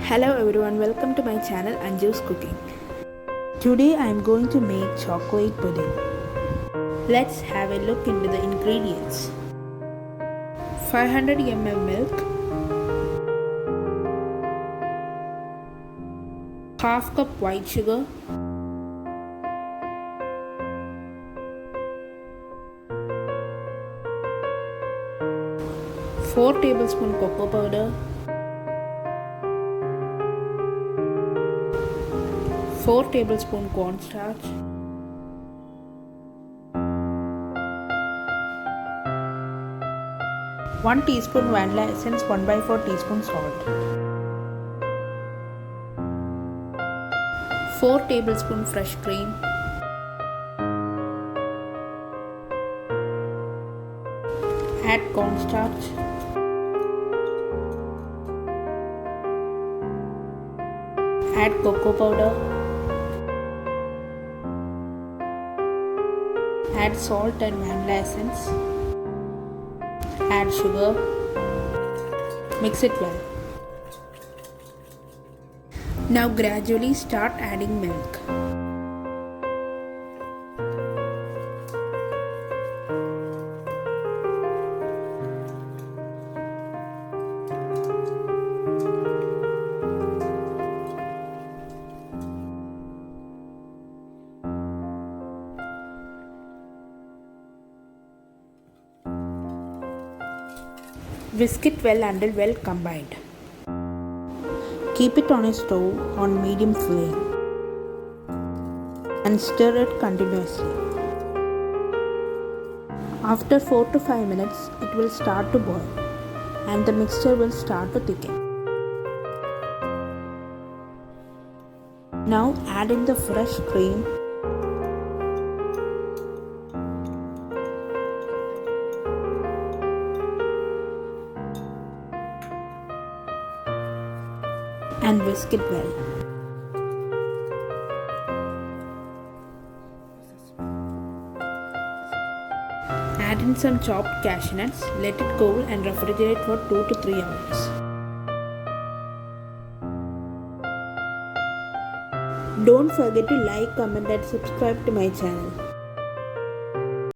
Hello everyone, welcome to my channel Anju's Cooking. Today I am going to make chocolate pudding. Let's have a look into the ingredients. 500 ml milk, half cup white sugar, 4 tablespoon cocoa powder, 4 tablespoon cornstarch, 1 teaspoon vanilla essence, 1/4 teaspoon salt, 4 tablespoon fresh cream, add cornstarch, add cocoa powder, add salt and vanilla essence, add sugar, mix it well. Now gradually start adding milk. Whisk it well until well combined. Keep it on a stove on medium flame and stir it continuously. After 4 to 5 minutes, it will start to boil and the mixture will start to thicken. Now add in the fresh cream and whisk it well. Add in some chopped cashew nuts, let it cool and refrigerate for 2 to 3 hours. Don't forget to like, comment and subscribe to my channel.